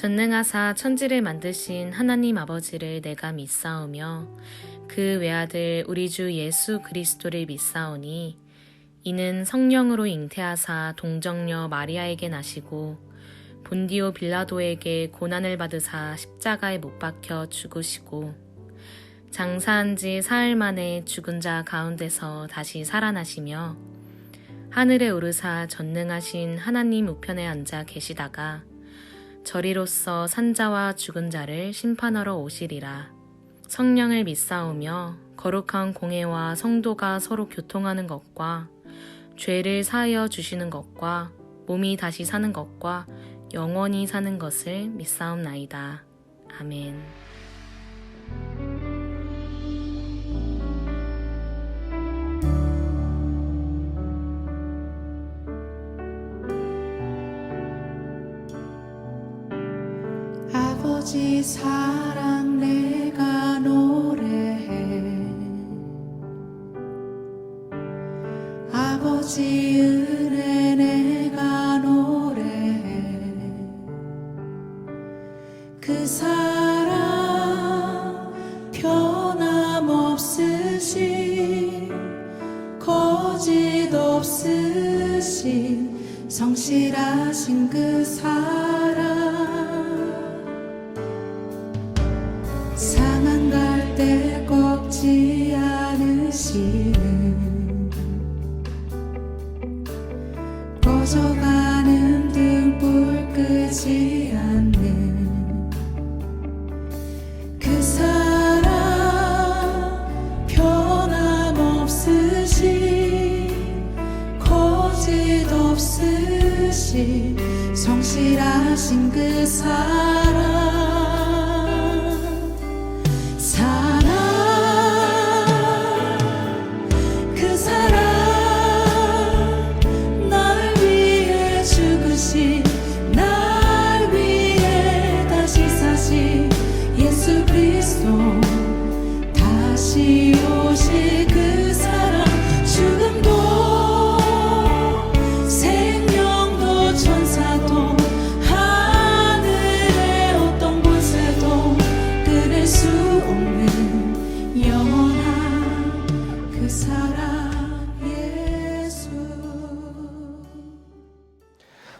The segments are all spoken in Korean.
전능하사 천지를 만드신 하나님 아버지를 내가 믿사오며 그 외아들 우리 주 예수 그리스도를 믿사오니 이는 성령으로 잉태하사 동정녀 마리아에게 나시고 본디오 빌라도에게 고난을 받으사 십자가에 못 박혀 죽으시고 장사한 지 사흘 만에 죽은 자 가운데서 다시 살아나시며 하늘에 오르사 전능하신 하나님 우편에 앉아 계시다가 저리로서 산자와 죽은 자를 심판하러 오시리라. 성령을 믿사오며 거룩한 공회와 성도가 서로 교통하는 것과 죄를 사하여 주시는 것과 몸이 다시 사는 것과 영원히 사는 것을 믿사옵나이다. 아멘. 아버지 사랑 내가 노래해 아버지 은혜 내가 노래해 그 사랑 변함없으신 거짓 없으신 성실하신 그 사랑 상한 갈대 꺾지 않으시는 꺼져가는 등불 끄지 않는 그 사랑 변함없으신 거짓 없으신 성실하신 그 사랑 그 사랑 날 위해 죽으신 날 위해 다시 사신 예수 그리스도 다시 오실 그 사랑 죽음도 생명도 천사도 하늘의 어떤 권세도 끊을 수 없는 영원한 그 사랑 예수.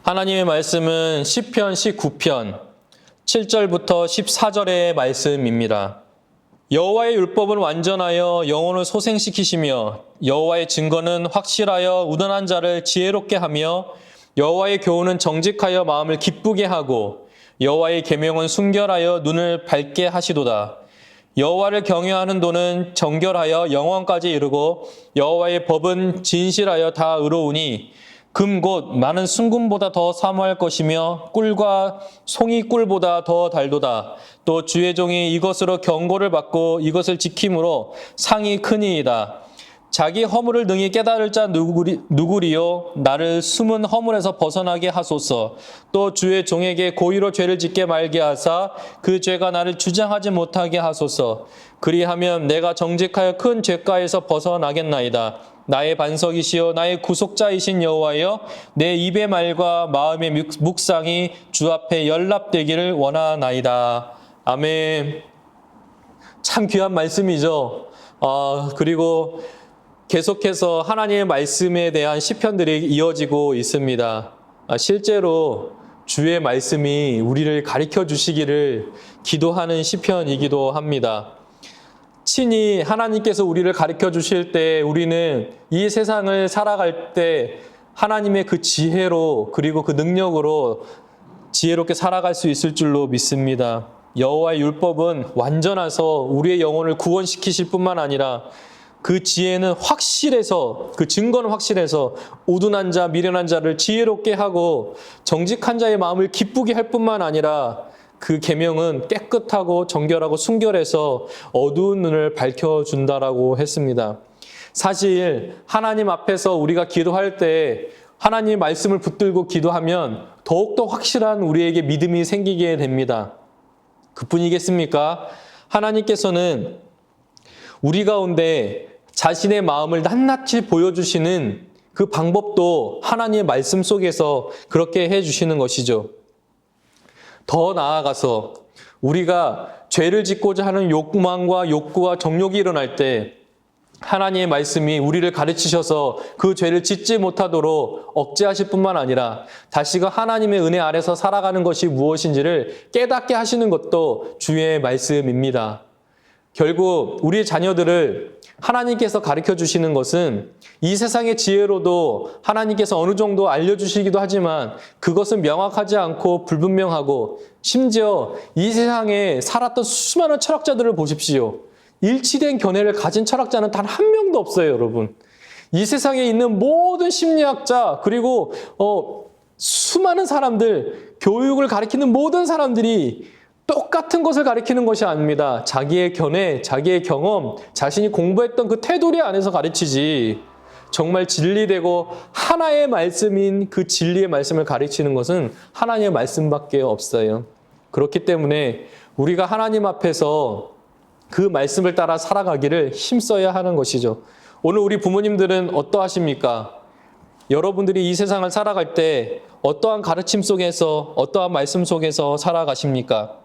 하나님의 말씀은 시편 19편 7절부터 14절의 말씀입니다. 여호와의 율법은 완전하여 영혼을 소생시키시며 여호와의 증거는 확실하여 우둔한 자를 지혜롭게 하며 여호와의 교훈은 정직하여 마음을 기쁘게 하고 여호와의 계명은 순결하여 눈을 밝게 하시도다. 여호와를 경외하는 도는 정결하여 영원까지 이르고 여호와의 법은 진실하여 다 의로우니 금 곧 많은 순금보다 더 사모할 것이며 꿀과 송이 꿀보다 더 달도다. 또 주의 종이 이것으로 경고를 받고 이것을 지킴으로 상이 크니이다. 자기 허물을 능히 깨달을 자 누구리요? 나를 숨은 허물에서 벗어나게 하소서. 또 주의 종에게 고의로 죄를 짓게 말게 하사 그 죄가 나를 주장하지 못하게 하소서. 그리하면 내가 정직하여 큰 죄가에서 벗어나겠나이다. 나의 반석이시여 나의 구속자이신 여호와여 내 입의 말과 마음의 묵상이 주 앞에 연락되기를 원하나이다. 아멘. 참 귀한 말씀이죠. 그리고 계속해서 하나님의 말씀에 대한 시편들이 이어지고 있습니다. 실제로 주의 말씀이 우리를 가르쳐 주시기를 기도하는 시편이기도 합니다. 친히 하나님께서 우리를 가르쳐 주실 때 우리는 이 세상을 살아갈 때 하나님의 그 지혜로 그리고 그 능력으로 지혜롭게 살아갈 수 있을 줄로 믿습니다. 여호와의 율법은 완전해서 우리의 영혼을 구원시키실 뿐만 아니라 그 지혜는 확실해서 그 증거는 확실해서 우둔한 자 미련한 자를 지혜롭게 하고 정직한 자의 마음을 기쁘게 할 뿐만 아니라 그 계명은 깨끗하고 정결하고 순결해서 어두운 눈을 밝혀준다라고 했습니다. 사실 하나님 앞에서 우리가 기도할 때 하나님 말씀을 붙들고 기도하면 더욱더 확실한 우리에게 믿음이 생기게 됩니다. 그뿐이겠습니까? 하나님께서는 우리 가운데 자신의 마음을 낱낱이 보여주시는 그 방법도 하나님의 말씀 속에서 그렇게 해주시는 것이죠. 더 나아가서 우리가 죄를 짓고자 하는 욕망과 욕구와 정욕이 일어날 때 하나님의 말씀이 우리를 가르치셔서 그 죄를 짓지 못하도록 억제하실 뿐만 아니라 다시금 하나님의 은혜 아래서 살아가는 것이 무엇인지를 깨닫게 하시는 것도 주의 말씀입니다. 결국 우리의 자녀들을 하나님께서 가르쳐 주시는 것은 이 세상의 지혜로도 하나님께서 어느 정도 알려주시기도 하지만 그것은 명확하지 않고 불분명하고 심지어 이 세상에 살았던 수많은 철학자들을 보십시오. 일치된 견해를 가진 철학자는 단 한 명도 없어요, 여러분. 이 세상에 있는 모든 심리학자 그리고 수많은 사람들, 교육을 가리키는 모든 사람들이 똑같은 것을 가리키는 것이 아닙니다. 자기의 견해, 자기의 경험, 자신이 공부했던 그 테두리 안에서 가르치지 정말 진리되고 하나의 말씀인 그 진리의 말씀을 가르치는 것은 하나님의 말씀밖에 없어요. 그렇기 때문에 우리가 하나님 앞에서 그 말씀을 따라 살아가기를 힘써야 하는 것이죠. 오늘 우리 부모님들은 어떠하십니까? 여러분들이 이 세상을 살아갈 때 어떠한 가르침 속에서 어떠한 말씀 속에서 살아가십니까?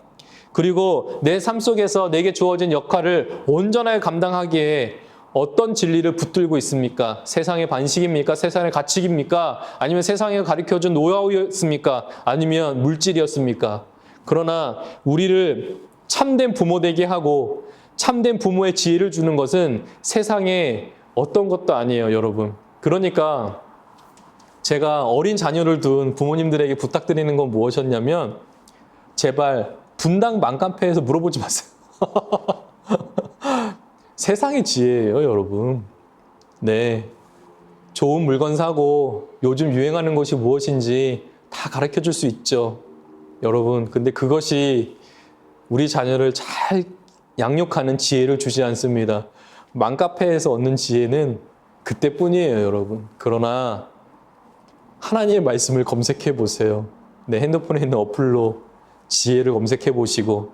그리고 내 삶 속에서 내게 주어진 역할을 온전하게 감당하기에 어떤 진리를 붙들고 있습니까? 세상의 반식입니까? 세상의 가치입니까? 아니면 세상에 가르쳐준 노하우였습니까? 아니면 물질이었습니까? 그러나 우리를 참된 부모 되게 하고 참된 부모의 지혜를 주는 것은 세상에 어떤 것도 아니에요, 여러분. 그러니까 제가 어린 자녀를 둔 부모님들에게 부탁드리는 건 무엇이었냐면 제발 분당 맘카페에서 물어보지 마세요. 세상의 지혜예요, 여러분. 네, 좋은 물건 사고 요즘 유행하는 것이 무엇인지 다 가르쳐 줄 수 있죠, 여러분. 근데 그것이 우리 자녀를 잘 양육하는 지혜를 주지 않습니다. 맘카페에서 얻는 지혜는 그때뿐이에요, 여러분. 그러나 하나님의 말씀을 검색해 보세요. 내 핸드폰에 있는 어플로 지혜를 검색해 보시고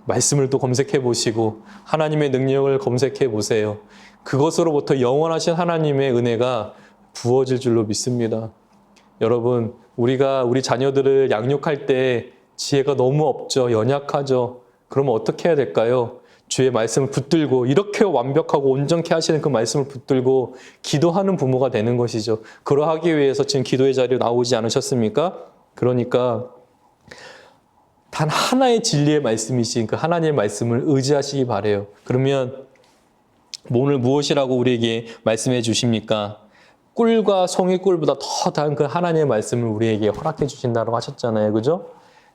말씀을 또 검색해 보시고 하나님의 능력을 검색해 보세요. 그것으로부터 영원하신 하나님의 은혜가 부어질 줄로 믿습니다. 여러분, 우리가 우리 자녀들을 양육할 때 지혜가 너무 없죠. 연약하죠. 그러면 어떻게 해야 될까요? 주의 말씀을 붙들고 이렇게 완벽하고 온전케 하시는 그 말씀을 붙들고 기도하는 부모가 되는 것이죠. 그러하기 위해서 지금 기도의 자리에 나오지 않으셨습니까? 그러니까 단 하나의 진리의 말씀이신 그 하나님의 말씀을 의지하시기 바라요. 그러면 오늘 무엇이라고 우리에게 말씀해 주십니까? 꿀과 송이꿀보다 더 다른 그 하나님의 말씀을 우리에게 허락해 주신다고 하셨잖아요. 그죠?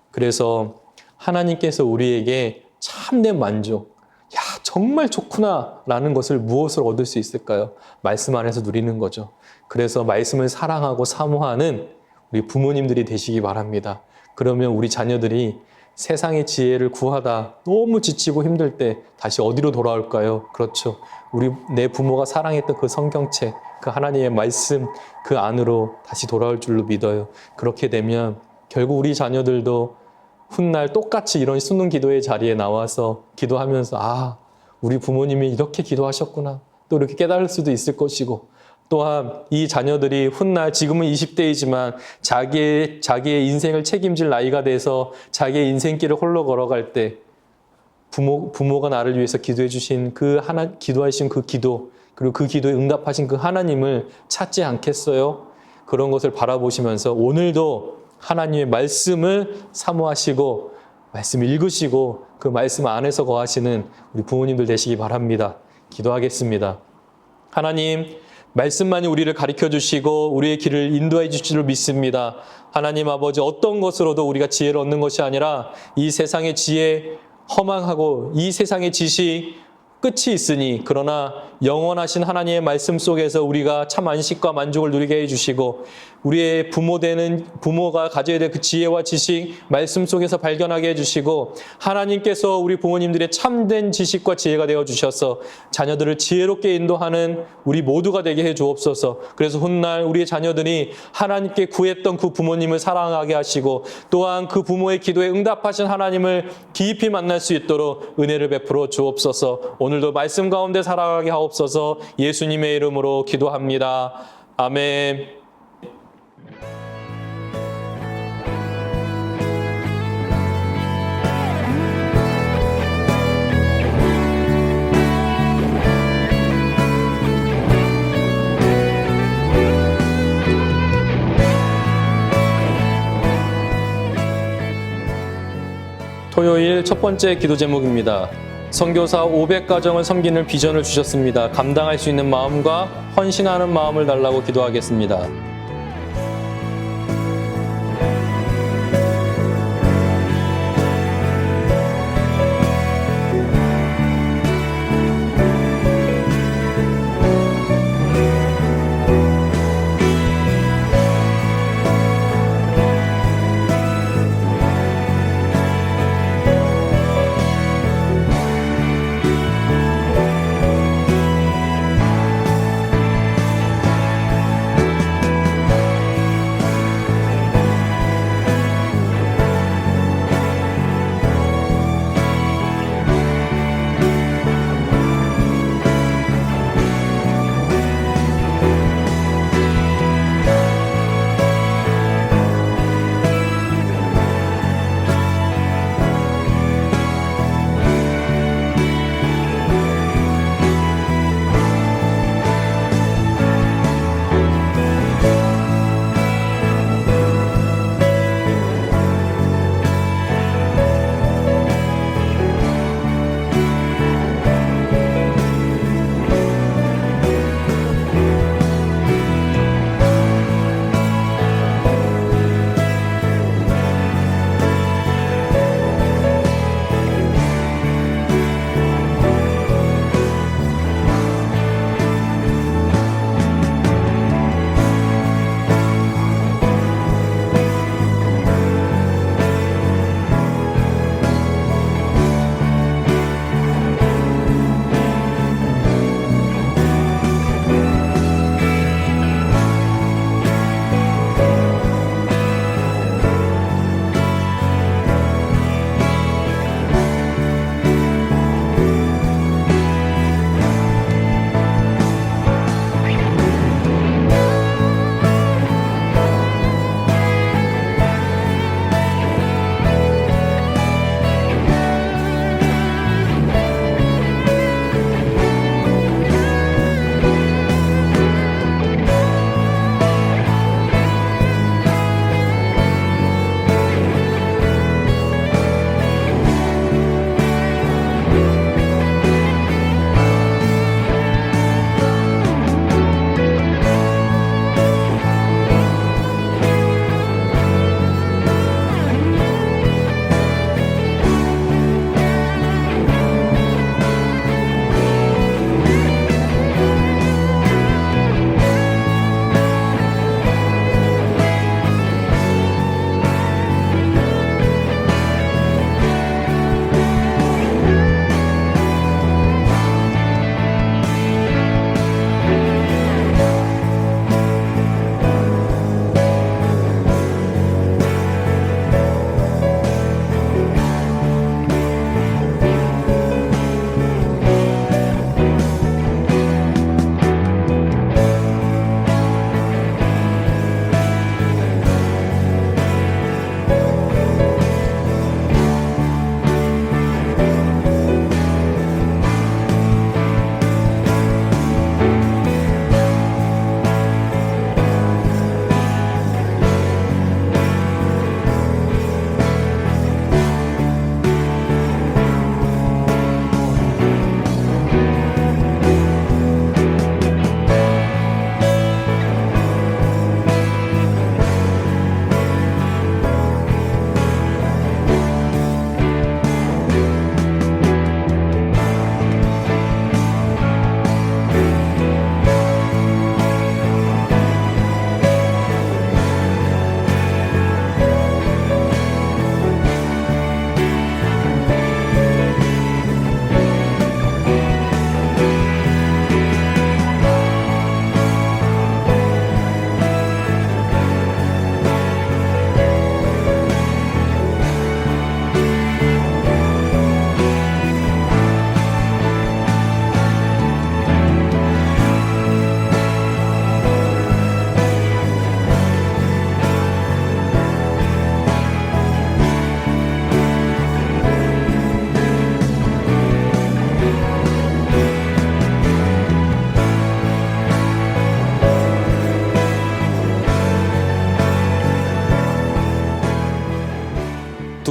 그래서 하나님께서 우리에게 참된 만족, 야, 정말 좋구나 라는 것을 무엇을 얻을 수 있을까요? 말씀 안에서 누리는 거죠. 그래서 말씀을 사랑하고 사모하는 우리 부모님들이 되시기 바랍니다. 그러면 우리 자녀들이 세상의 지혜를 구하다 너무 지치고 힘들 때 다시 어디로 돌아올까요? 그렇죠. 내 부모가 사랑했던 그 성경책, 그 하나님의 말씀 그 안으로 다시 돌아올 줄로 믿어요. 그렇게 되면 결국 우리 자녀들도 훗날 똑같이 이런 수능 기도의 자리에 나와서 기도하면서 우리 부모님이 이렇게 기도하셨구나. 또 이렇게 깨달을 수도 있을 것이고 또한 이 자녀들이 훗날 지금은 20대이지만 자기의 인생을 책임질 나이가 돼서 자기의 인생길을 홀로 걸어갈 때 부모가 나를 위해서 기도해 주신 기도하신 그 기도 그리고 그 기도에 응답하신 그 하나님을 찾지 않겠어요? 그런 것을 바라보시면서 오늘도 하나님의 말씀을 사모하시고 말씀 읽으시고 그 말씀 안에서 거하시는 우리 부모님들 되시기 바랍니다. 기도하겠습니다. 하나님, 말씀만이 우리를 가르쳐 주시고 우리의 길을 인도해 주실 줄 믿습니다. 하나님 아버지, 어떤 것으로도 우리가 지혜를 얻는 것이 아니라 이 세상의 지혜 허망하고 이 세상의 지식 끝이 있으니 그러나 영원하신 하나님의 말씀 속에서 우리가 참 안식과 만족을 누리게 해주시고 우리의 부모가 가져야 될 그 지혜와 지식 말씀 속에서 발견하게 해주시고 하나님께서 우리 부모님들의 참된 지식과 지혜가 되어주셔서 자녀들을 지혜롭게 인도하는 우리 모두가 되게 해주옵소서. 그래서 훗날 우리의 자녀들이 하나님께 구했던 그 부모님을 사랑하게 하시고 또한 그 부모의 기도에 응답하신 하나님을 깊이 만날 수 있도록 은혜를 베풀어 주옵소서. 오늘도 말씀 가운데 살아가게 하옵소서. 예수님의 이름으로 기도합니다. 아멘. 토요일 첫 번째 기도 제목입니다. 선교사 500가정을 섬기는 비전을 주셨습니다. 감당할 수 있는 마음과 헌신하는 마음을 달라고 기도하겠습니다.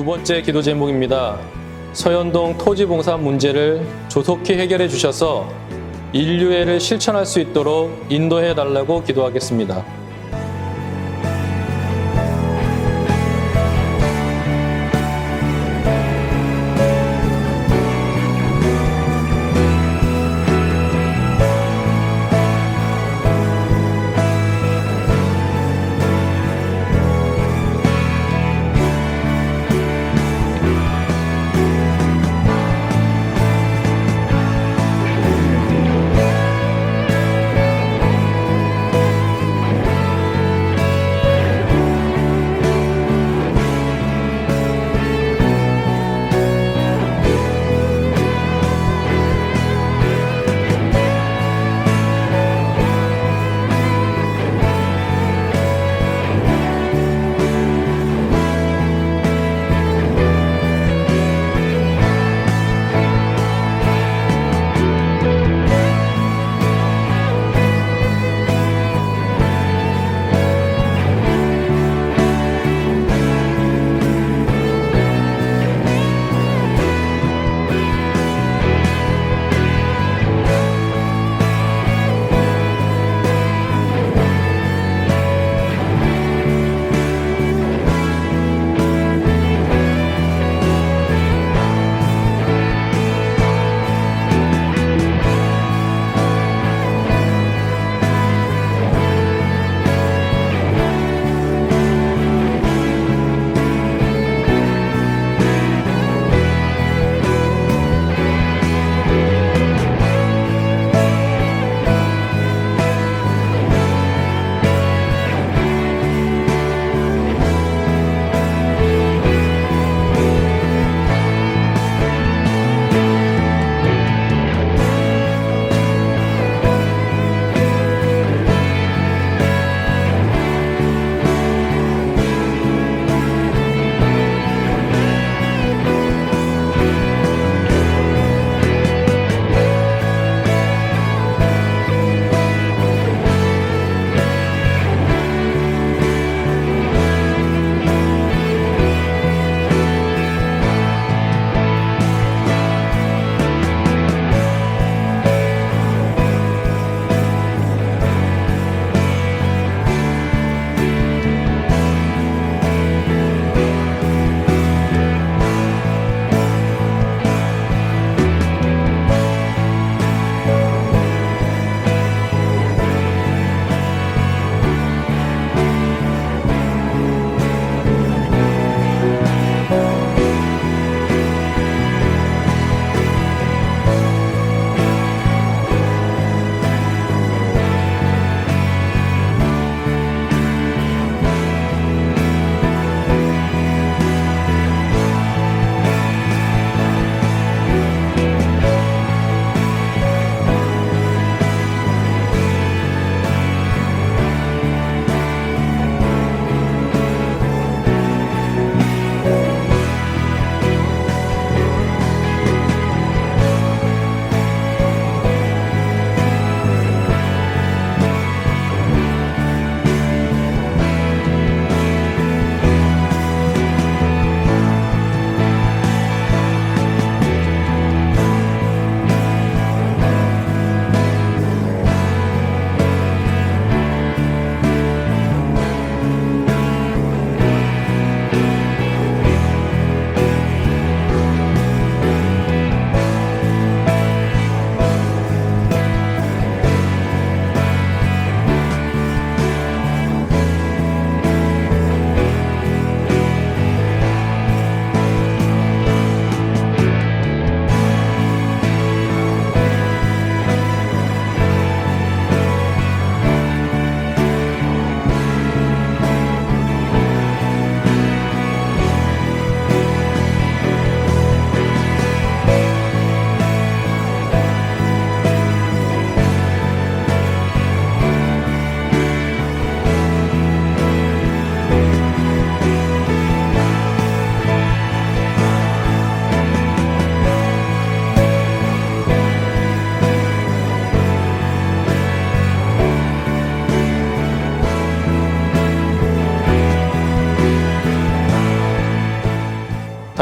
번째 기도 제목입니다. 서현동 토지봉사 문제를 조속히 해결해 주셔서 인류애를 실천할 수 있도록 인도해 달라고 기도하겠습니다.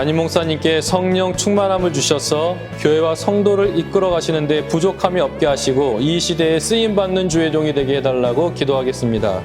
담임 목사님께 성령 충만함을 주셔서 교회와 성도를 이끌어 가시는데 부족함이 없게 하시고 이 시대에 쓰임받는 주의 종이 되게 해달라고 기도하겠습니다.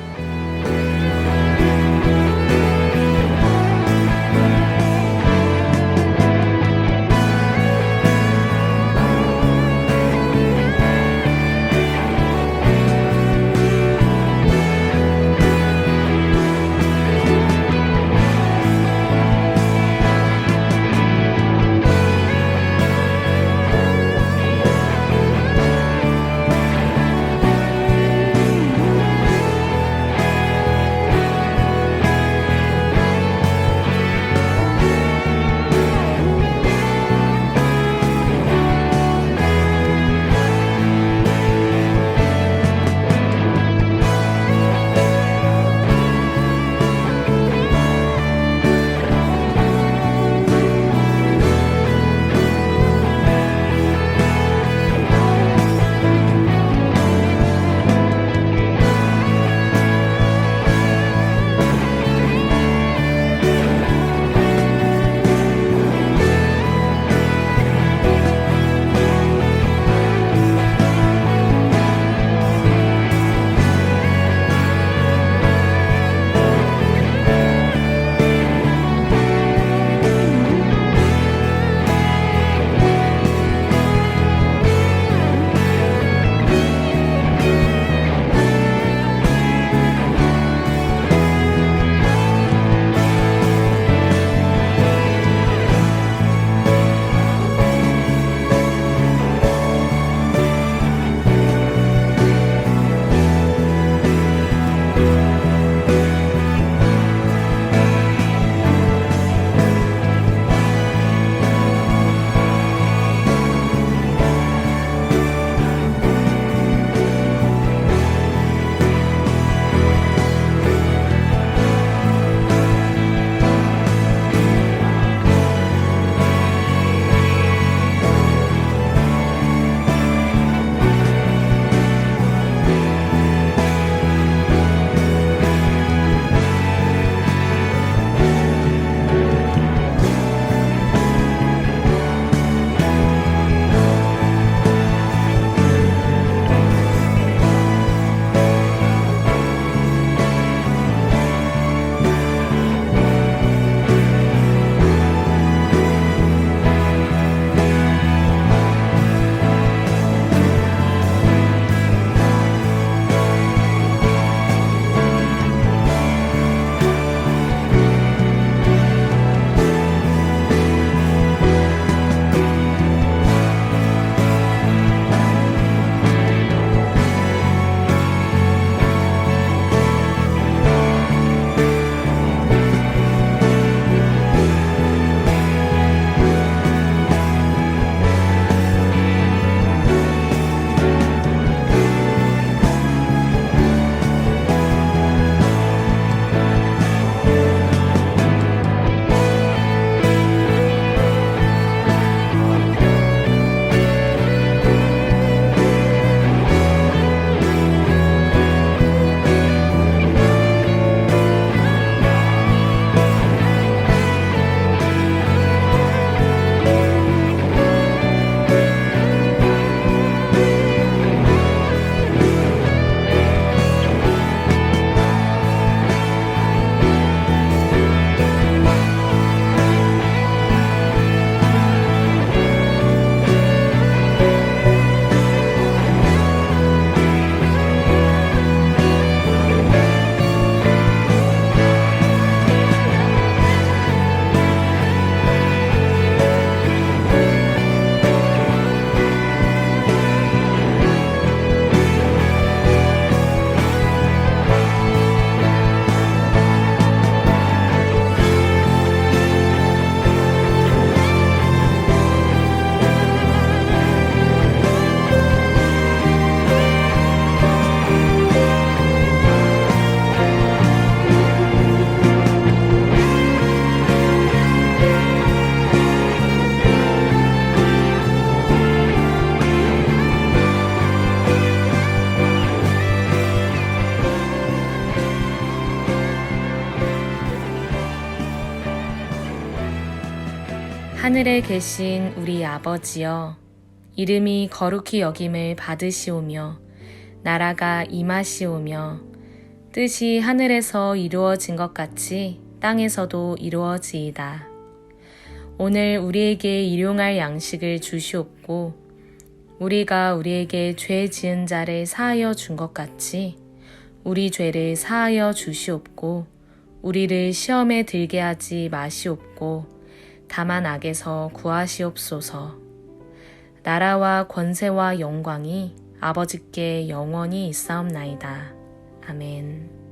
하늘에 계신 우리 아버지여, 이름이 거룩히 여김을 받으시오며 나라가 임하시오며 뜻이 하늘에서 이루어진 것 같이 땅에서도 이루어지이다. 오늘 우리에게 일용할 양식을 주시옵고 우리가 우리에게 죄 지은 자를 사하여 준 것 같이 우리 죄를 사하여 주시옵고 우리를 시험에 들게 하지 마시옵고 다만 악에서 구하시옵소서. 나라와 권세와 영광이 아버지께 영원히 있사옵나이다. 아멘.